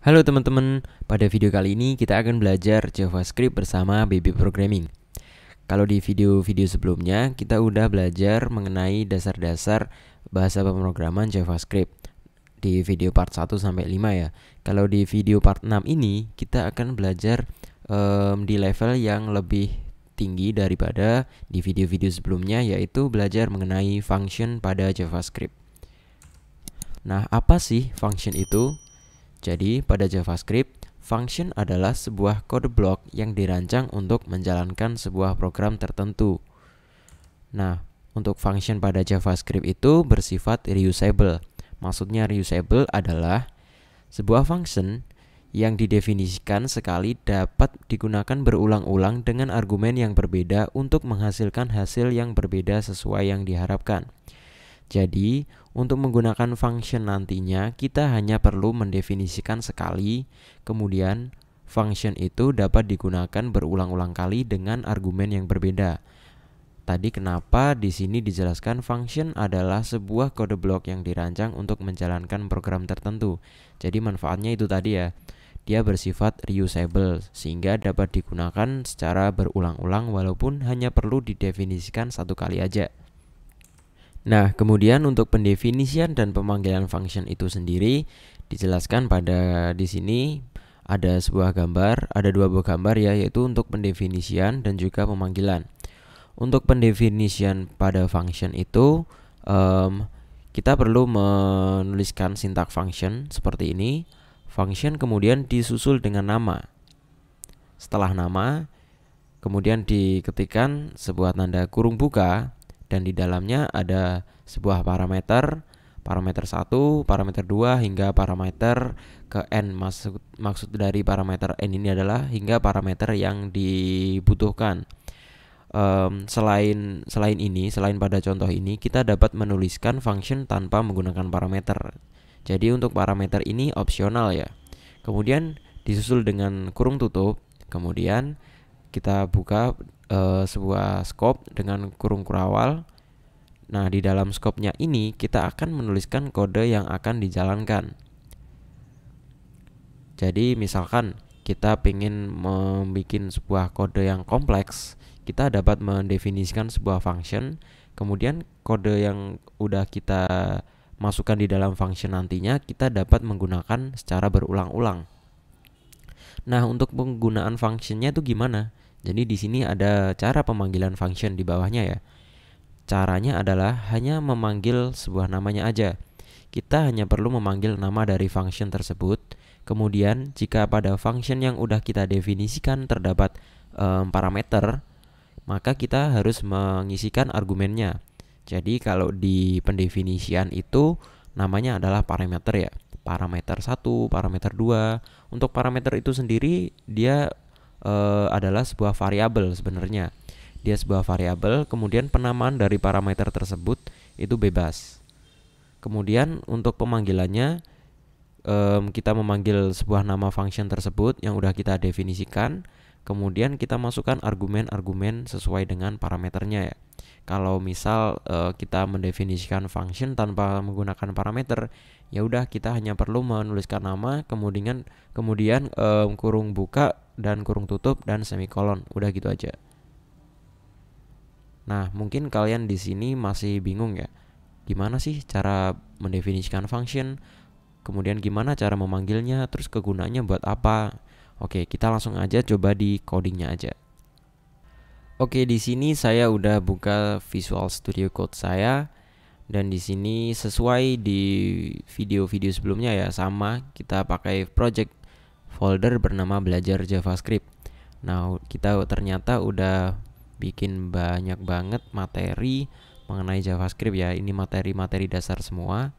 Halo teman-teman, pada video kali ini kita akan belajar JavaScript bersama Baby Programming. Kalau di video-video sebelumnya kita udah belajar mengenai dasar-dasar bahasa pemrograman JavaScript di video part 1 sampai 5 ya. Kalau di video part 6 ini kita akan belajar di level yang lebih tinggi daripada di video-video sebelumnya, yaitu belajar mengenai function pada JavaScript. Nah, apa sih function itu? Jadi, pada JavaScript, function adalah sebuah kode blok yang dirancang untuk menjalankan sebuah program tertentu. Nah, untuk function pada JavaScript itu bersifat reusable. Maksudnya reusable adalah sebuah function yang didefinisikan sekali dapat digunakan berulang-ulang dengan argumen yang berbeda untuk menghasilkan hasil yang berbeda sesuai yang diharapkan. Jadi, untuk menggunakan function nantinya, kita hanya perlu mendefinisikan sekali, kemudian function itu dapat digunakan berulang-ulang kali dengan argumen yang berbeda. Tadi kenapa di sini dijelaskan function adalah sebuah kode blok yang dirancang untuk menjalankan program tertentu. Jadi manfaatnya itu tadi ya, dia bersifat reusable sehingga dapat digunakan secara berulang-ulang walaupun hanya perlu didefinisikan satu kali aja. Nah, kemudian untuk pendefinisian dan pemanggilan function itu sendiri dijelaskan pada di sini ada sebuah gambar, ada dua buah gambar ya, yaitu untuk pendefinisian dan juga pemanggilan. Untuk pendefinisian pada function itu kita perlu menuliskan sintak function seperti ini. Function kemudian disusul dengan nama. Setelah nama, kemudian diketikkan sebuah tanda kurung buka. Dan di dalamnya ada sebuah parameter 1, parameter 2, hingga parameter ke n. Maksud dari parameter n ini adalah hingga parameter yang dibutuhkan. Selain pada contoh ini, kita dapat menuliskan function tanpa menggunakan parameter. Jadi untuk parameter ini opsional ya. Kemudian disusul dengan kurung tutup. Kemudian kita buka sebuah scope dengan kurung kurawal. Nah, di dalam scope-nya ini kita akan menuliskan kode yang akan dijalankan. Jadi misalkan kita ingin membuat sebuah kode yang kompleks, kita dapat mendefinisikan sebuah function, kemudian kode yang udah kita masukkan di dalam function nantinya kita dapat menggunakan secara berulang-ulang. Nah, untuk penggunaan functionnya itu gimana? Jadi di sini ada cara pemanggilan function di bawahnya ya. Caranya adalah hanya memanggil sebuah namanya aja. Kita hanya perlu memanggil nama dari function tersebut. Kemudian jika pada function yang udah kita definisikan terdapat parameter, maka kita harus mengisikan argumennya. Jadi kalau di pendefinisian itu namanya adalah parameter ya. Parameter 1, parameter 2. Untuk parameter itu sendiri dia adalah sebuah variabel sebenarnya. Dia sebuah variabel, kemudian penamaan dari parameter tersebut itu bebas. Kemudian untuk pemanggilannya kita memanggil sebuah nama function tersebut yang udah kita definisikan. Kemudian kita masukkan argumen-argumen sesuai dengan parameternya ya. Kalau misal kita mendefinisikan function tanpa menggunakan parameter, ya udah kita hanya perlu menuliskan nama, kemudian kurung buka dan kurung tutup dan semikolon. Udah gitu aja. Nah, mungkin kalian di sini masih bingung ya. Gimana sih cara mendefinisikan function? Kemudian gimana cara memanggilnya? Terus kegunaannya buat apa? Oke, kita langsung aja coba di codingnya aja. Oke, di sini saya udah buka Visual Studio Code saya. Dan di sini sesuai di video-video sebelumnya ya, sama kita pakai project folder bernama belajar JavaScript. Nah, kita ternyata udah bikin banyak banget materi mengenai JavaScript ya. Ini materi-materi dasar semua.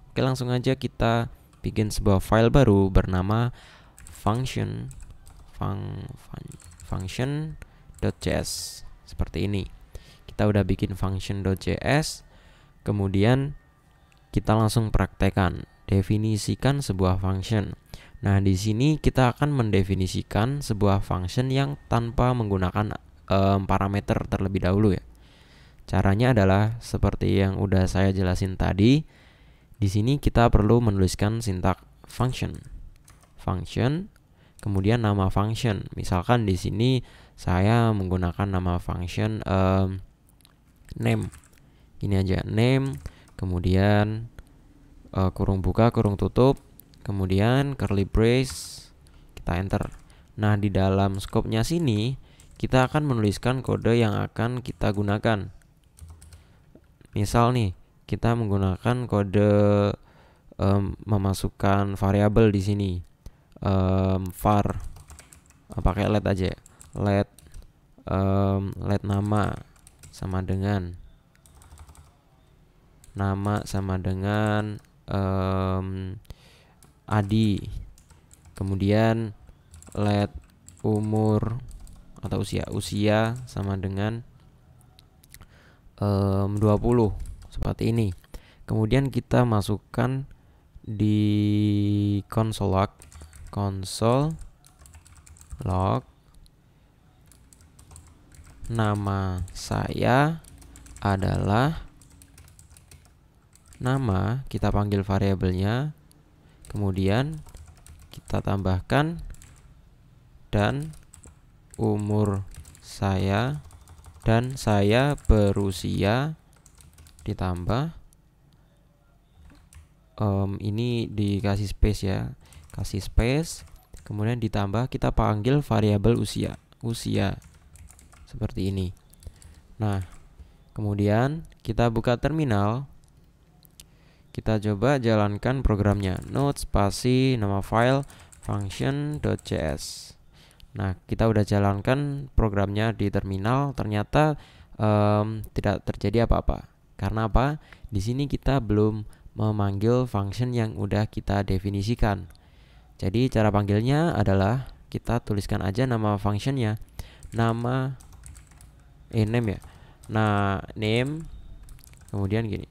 Oke, langsung aja kita bikin sebuah file baru bernama function.js seperti ini. Kita udah bikin function.js. Kemudian kita langsung praktekkan, definisikan sebuah function. Nah, di sini kita akan mendefinisikan sebuah function yang tanpa menggunakan parameter terlebih dahulu ya. Caranya adalah seperti yang udah saya jelasin tadi. Di sini kita perlu menuliskan sintak function. function, kemudian nama function. Misalkan di sini saya menggunakan nama function name. Ini aja, name, kemudian kurung buka, kurung tutup, kemudian curly brace, kita enter. Nah, di dalam scope-nya sini kita akan menuliskan kode yang akan kita gunakan. Misal nih, kita menggunakan kode memasukkan variabel di sini. Var, pakai let aja ya. Let nama sama dengan Adi. Kemudian let umur atau usia sama dengan 20, seperti ini. Kemudian kita masukkan di console log nama saya adalah nama, kita panggil variabelnya, kemudian kita tambahkan dan umur saya, dan saya berusia ditambah ini dikasih space ya, kasih space, kemudian ditambah kita panggil variabel usia seperti ini. Nah, kemudian kita buka terminal, kita coba jalankan programnya, node spasi nama file function.js. Nah, kita udah jalankan programnya di terminal, ternyata tidak terjadi apa-apa. Karena apa? Di sini kita belum memanggil function yang udah kita definisikan. Jadi cara panggilnya adalah kita tuliskan aja nama functionnya, name ya. Nah, name, kemudian gini.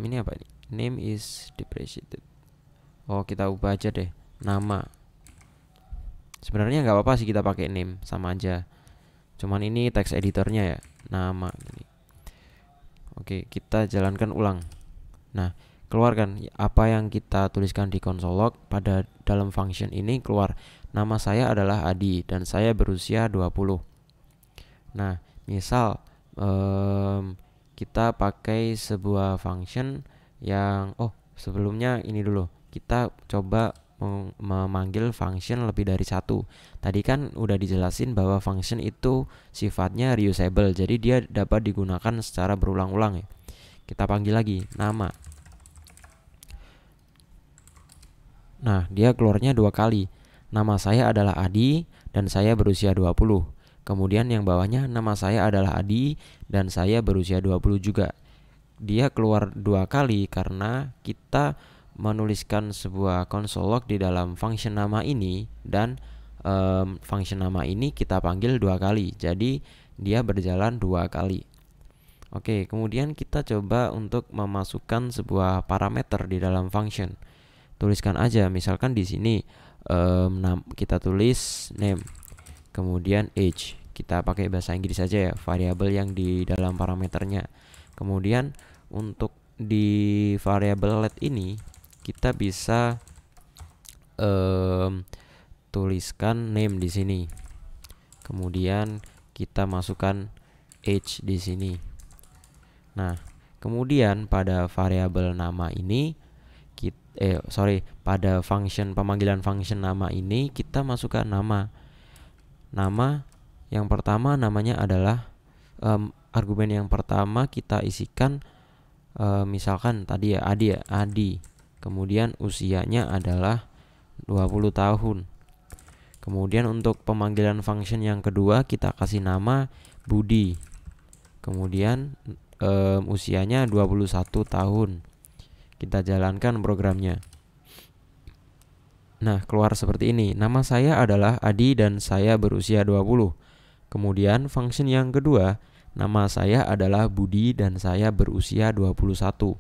Ini apa nih? Name is depreciated. Oh, kita ubah aja deh nama. Sebenarnya nggak apa-apa sih kita pakai name, sama aja. Cuman ini text editornya ya, nama gini. Oke, kita jalankan ulang. Nah, keluarkan apa yang kita tuliskan di console log. Pada dalam function ini keluar nama saya adalah Adi dan saya berusia 20. Nah, misal kita pakai sebuah function yang sebelumnya ini dulu. Kita coba memanggil function lebih dari satu. Tadi kan udah dijelasin bahwa function itu sifatnya reusable, jadi dia dapat digunakan secara berulang-ulang ya. Kita panggil lagi nama. Nah, dia keluarnya 2 kali. Nama saya adalah Adi dan saya berusia 20. Kemudian yang bawahnya nama saya adalah Adi dan saya berusia 20 juga. Dia keluar 2 kali karena kita menuliskan sebuah console log di dalam function nama ini, dan function nama ini kita panggil 2 kali. Jadi dia berjalan 2 kali. Oke, kemudian kita coba untuk memasukkan sebuah parameter di dalam function. Tuliskan aja, misalkan di sini kita tulis name, kemudian age. Kita pakai bahasa Inggris saja ya, variabel yang di dalam parameternya. Kemudian untuk di variabel let ini kita bisa tuliskan name di sini. Kemudian kita masukkan age di sini. Nah, kemudian pada variabel nama ini pada function pemanggilan function nama ini kita masukkan nama. Nama yang pertama namanya adalah argumen yang pertama kita isikan misalkan tadi ya Adi. Kemudian usianya adalah 20 tahun. Kemudian untuk pemanggilan function yang kedua kita kasih nama Budi. Kemudian usianya 21 tahun. Kita jalankan programnya. Nah, keluar seperti ini. Nama saya adalah Adi dan saya berusia 20. Kemudian function yang kedua, nama saya adalah Budi dan saya berusia 21.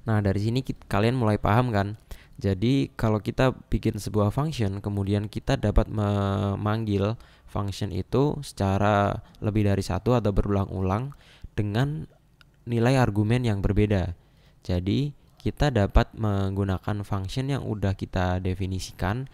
Nah, dari sini kalian mulai paham kan? Jadi kalau kita bikin sebuah function, kemudian kita dapat memanggil function itu secara lebih dari satu atau berulang-ulang dengan nilai argumen yang berbeda. Jadi kita dapat menggunakan function yang udah kita definisikan,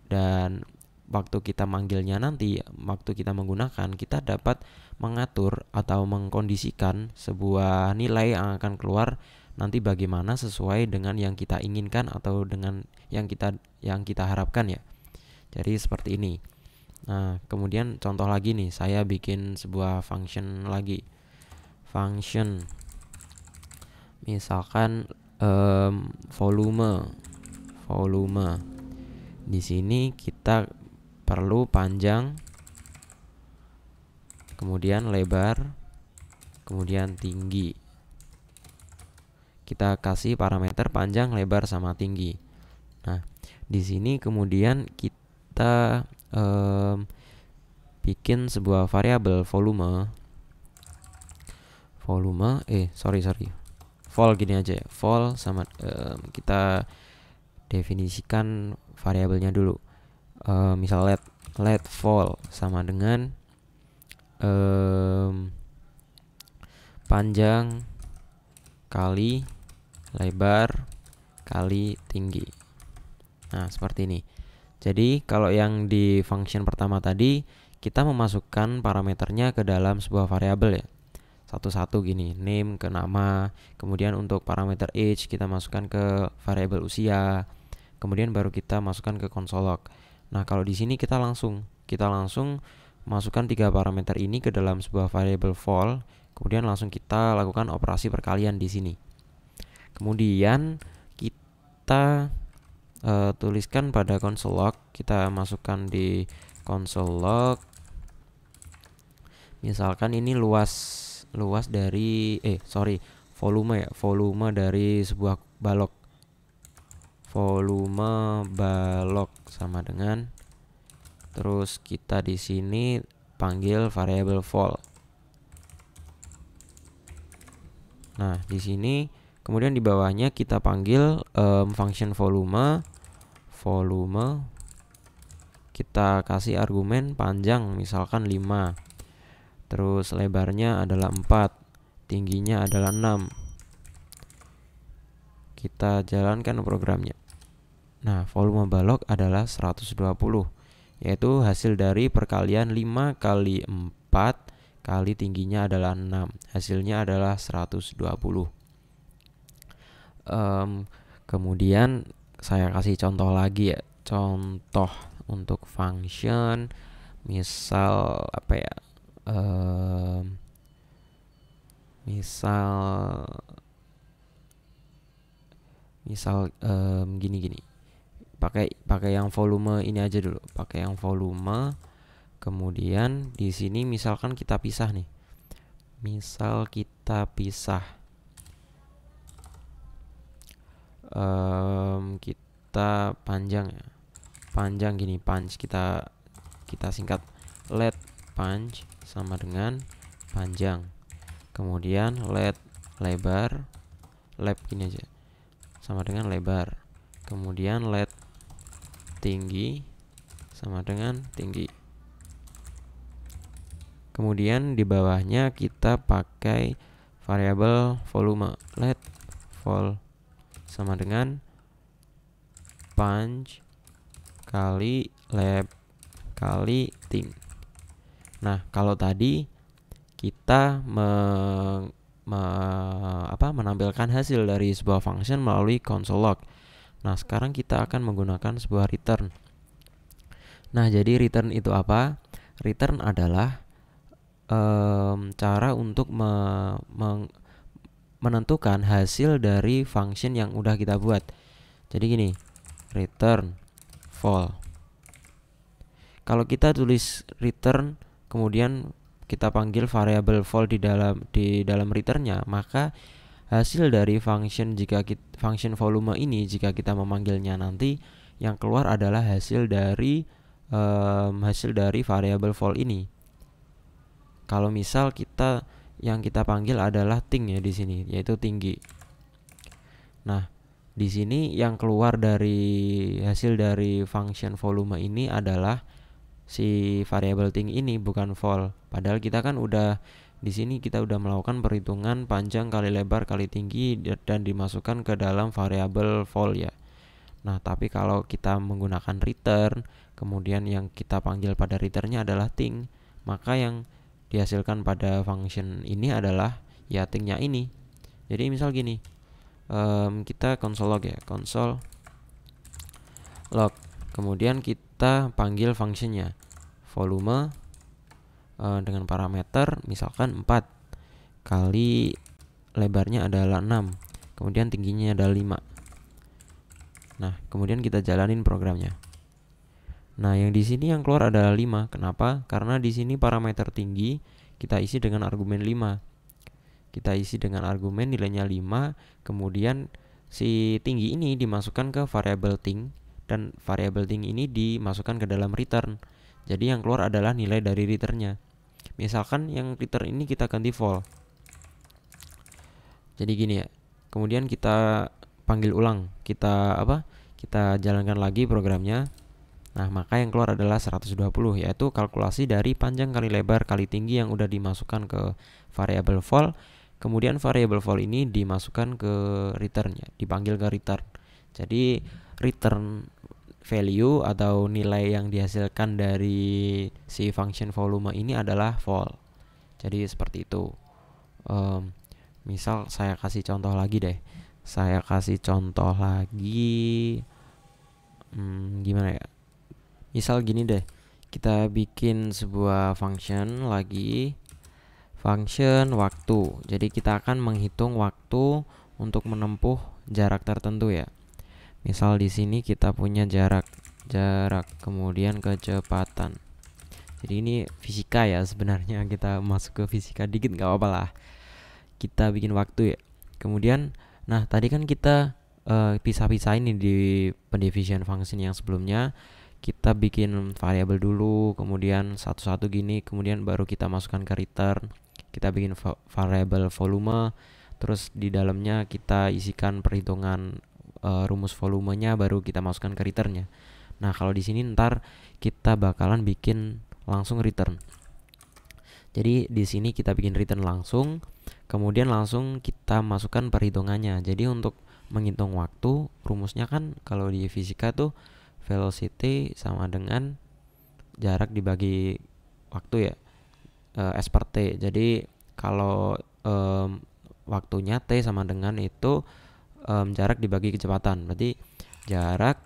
dan waktu kita manggilnya nanti, waktu kita menggunakan, kita dapat mengatur atau mengkondisikan sebuah nilai yang akan keluar nanti bagaimana sesuai dengan yang kita inginkan atau dengan yang kita harapkan ya. Jadi seperti ini. Nah, kemudian contoh lagi nih, saya bikin sebuah function lagi. Function misalkan volume. Di sini kita perlu panjang, kemudian lebar, kemudian tinggi. Kita kasih parameter panjang, lebar, sama tinggi. Nah, di sini kemudian kita bikin sebuah variabel volume. Vol gini aja ya. Vol sama kita definisikan variabelnya dulu. Misal let vol sama dengan panjang kali lebar kali tinggi. Nah, seperti ini. Jadi kalau yang di function pertama tadi, kita memasukkan parameternya ke dalam sebuah variabel ya, satu-satu gini, name ke nama, kemudian untuk parameter age kita masukkan ke variabel usia, kemudian baru kita masukkan ke console log. Nah, kalau di sini kita langsung masukkan 3 parameter ini ke dalam sebuah variabel vol, kemudian langsung kita lakukan operasi perkalian di sini. Kemudian kita tuliskan pada console log, kita masukkan di console log. Misalkan ini luas dari volume dari sebuah balok. Volume balok sama dengan, terus kita di sini panggil variabel vol. Nah, di sini kemudian di bawahnya kita panggil function volume. Kita kasih argumen panjang misalkan 5. Terus lebarnya adalah 4, tingginya adalah 6. Kita jalankan programnya. Nah, volume balok adalah 120, yaitu hasil dari perkalian 5 kali 4 kali tingginya adalah 6. Hasilnya adalah 120. Kemudian saya kasih contoh lagi ya. Contoh untuk function misal apa ya? Misal gini. Pakai yang volume ini aja dulu. Pakai yang volume. Kemudian di sini misalkan kita pisah nih. Misal kita pisah. Kita panjang ya. Panjang gini, punch. Kita singkat let punch sama dengan panjang. Kemudian let lebar, lap gini aja, sama dengan lebar. Kemudian let tinggi sama dengan tinggi. Kemudian di bawahnya kita pakai variabel volume. Let vol sama dengan punch kali lap kali ting. Nah, kalau tadi kita menampilkan hasil dari sebuah function melalui console log. Nah, sekarang kita akan menggunakan sebuah return. Nah, jadi return itu apa? Return adalah cara untuk menentukan hasil dari function yang udah kita buat. Jadi gini, return vol. Kalau kita tulis return kemudian kita panggil variabel vol di dalam returnnya, maka hasil dari function function volume ini jika kita memanggilnya nanti yang keluar adalah hasil dari variabel vol ini. Kalau misal yang kita panggil adalah ting ya di sini, yaitu tinggi. Nah, di sini yang keluar dari hasil dari function volume ini adalah si variabel ting ini, bukan vol. Padahal kita kan udah di sini kita udah melakukan perhitungan panjang kali lebar kali tinggi dan dimasukkan ke dalam variabel vol ya. Nah, tapi kalau kita menggunakan return, kemudian yang kita panggil pada returnnya adalah thing, maka yang dihasilkan pada function ini adalah ya thing-nya ini. Jadi misal gini, kita console log ya, console log, kemudian kita panggil functionnya volume dengan parameter misalkan 4 kali lebarnya adalah 6, kemudian tingginya adalah 5. Nah, kemudian kita jalanin programnya. Nah, yang di sini yang keluar adalah 5. Kenapa? Karena di sini parameter tinggi kita isi dengan argumen 5. Kita isi dengan argumen nilainya 5, kemudian si tinggi ini dimasukkan ke variabel thing dan variabel thing ini dimasukkan ke dalam return. Jadi yang keluar adalah nilai dari returnnya. Misalkan yang return ini kita ganti vol. Jadi gini ya. Kemudian kita panggil ulang, kita jalankan lagi programnya. Nah, maka yang keluar adalah 120, yaitu kalkulasi dari panjang kali lebar kali tinggi yang udah dimasukkan ke variabel vol. Kemudian variabel vol ini dimasukkan ke returnnya, dipanggil ke return. Jadi return value atau nilai yang dihasilkan dari si function volume ini adalah vol. Jadi seperti itu. Misal saya kasih contoh lagi deh. Saya kasih contoh lagi. Gimana ya? Misal gini deh. Kita bikin sebuah function lagi. Function waktu. Jadi kita akan menghitung waktu untuk menempuh jarak tertentu ya. Misal di sini kita punya jarak, kemudian kecepatan. Jadi ini fisika ya sebenarnya, kita masuk ke fisika dikit nggak apa-apa lah. Kita bikin waktu ya. Kemudian, nah tadi kan kita pisah-pisahin nih di pendivision function yang sebelumnya. Kita bikin variabel dulu, kemudian satu-satu gini, kemudian baru kita masukkan ke return. Kita bikin variabel volume, terus di dalamnya kita isikan perhitungan rumus volumenya, baru kita masukkan ke returnnya. Nah, kalau di sini ntar kita bakalan bikin langsung return. Jadi di sini kita bikin return langsung, kemudian langsung kita masukkan perhitungannya. Jadi untuk menghitung waktu, rumusnya kan kalau di fisika tuh velocity sama dengan jarak dibagi waktu ya, S per T. Jadi kalau waktunya T sama dengan itu jarak dibagi kecepatan, berarti jarak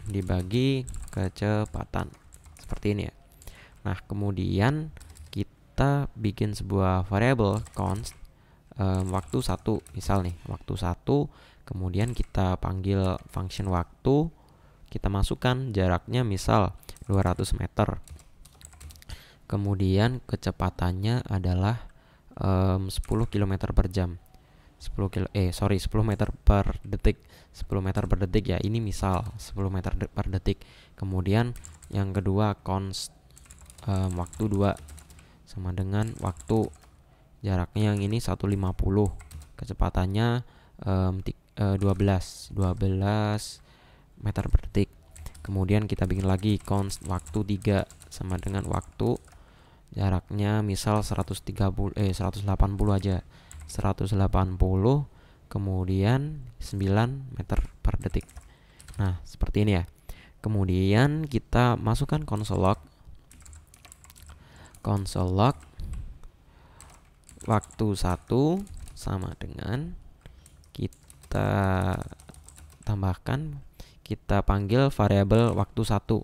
dibagi kecepatan, seperti ini ya. Nah, kemudian kita bikin sebuah variabel const waktu 1, misal nih waktu 1, kemudian kita panggil function waktu, kita masukkan jaraknya misal 200 meter, kemudian kecepatannya adalah 10 km per jam. 10 meter per detik. 10 meter per detik ya, ini misal 10 meter per detik. Kemudian yang kedua const waktu 2 sama dengan waktu, jaraknya yang ini 150, kecepatannya 12 meter per detik. Kemudian kita bikin lagi const waktu 3 sama dengan waktu, jaraknya misal 180 aja, 180, kemudian 9 meter per detik. Nah, seperti ini ya. Kemudian kita masukkan console log waktu 1 sama dengan, kita tambahkan, kita panggil variabel waktu 1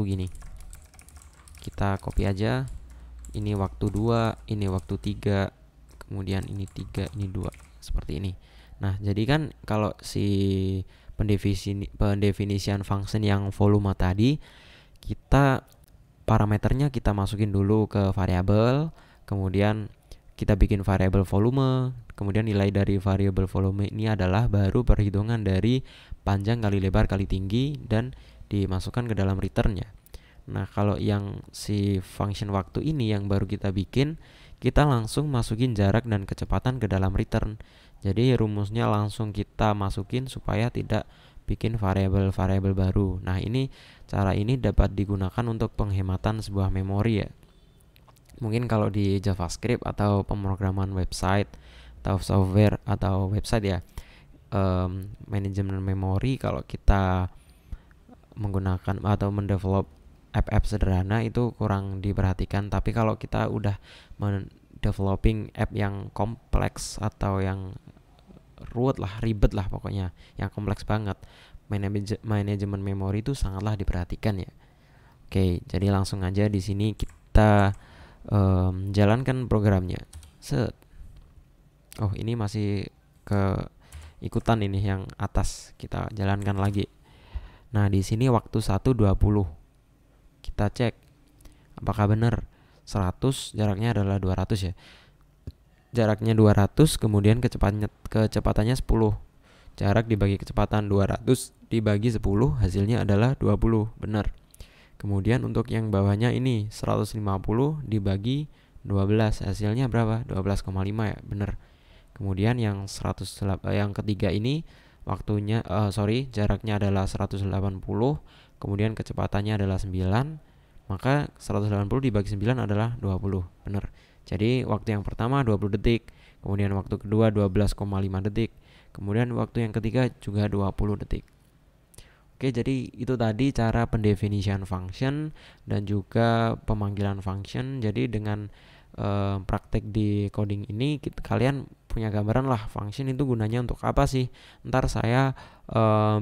gini. Kita copy aja. Ini waktu 2, ini waktu 3, kemudian ini 3, ini 2, seperti ini. Nah, jadi kan kalau si pendefinisian function yang volume tadi, kita parameternya kita masukin dulu ke variabel, kemudian kita bikin variabel volume, kemudian nilai dari variabel volume ini adalah baru perhitungan dari panjang kali lebar kali tinggi dan dimasukkan ke dalam returnnya. Nah, kalau yang si function waktu ini yang baru kita bikin, kita langsung masukin jarak dan kecepatan ke dalam return. Jadi rumusnya langsung kita masukin supaya tidak bikin variabel-variabel baru. Nah, cara ini dapat digunakan untuk penghematan sebuah memori ya. Mungkin kalau di JavaScript atau pemrograman website atau software atau website ya, manajemen memori kalau kita menggunakan atau mendevelop app-app sederhana itu kurang diperhatikan. Tapi kalau kita udah developing app yang kompleks atau yang ribet lah pokoknya, yang kompleks banget, manajemen memori itu sangatlah diperhatikan ya. Oke, jadi langsung aja di sini kita jalankan programnya. Set. Oh, ini masih ke ikutan ini yang atas, kita jalankan lagi. Nah, di sini waktu 1:20. Kita cek apakah benar 100 jaraknya adalah 200 ya. Jaraknya 200, kemudian kecepatannya 10. Jarak dibagi kecepatan 200 dibagi 10, hasilnya adalah 20. Benar. Kemudian untuk yang bawahnya ini 150 dibagi 12, hasilnya berapa? 12,5 ya. Benar. Kemudian yang yang ketiga ini jaraknya adalah 180, kemudian kecepatannya adalah 9, maka 180 dibagi 9 adalah 20. Benar. Jadi waktu yang pertama 20 detik, kemudian waktu kedua 12,5 detik, kemudian waktu yang ketiga juga 20 detik. Oke, jadi itu tadi cara pendefinisian function dan juga pemanggilan function. Jadi dengan praktek di coding ini kalian punya gambaran lah function itu gunanya untuk apa sih. Ntar saya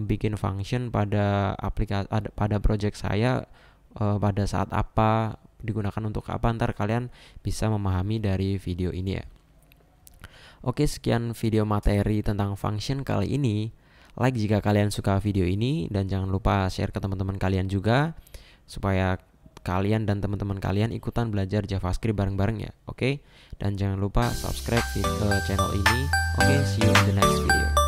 bikin function pada pada project saya pada saat apa, digunakan untuk apa, ntar kalian bisa memahami dari video ini ya. Oke, sekian video materi tentang function kali ini. Like jika kalian suka video ini, dan jangan lupa share ke teman-teman kalian juga supaya kalian dan teman-teman kalian ikutan belajar JavaScript bareng-bareng ya. Oke, dan jangan lupa subscribe ke channel ini. Oke, see you in the next video.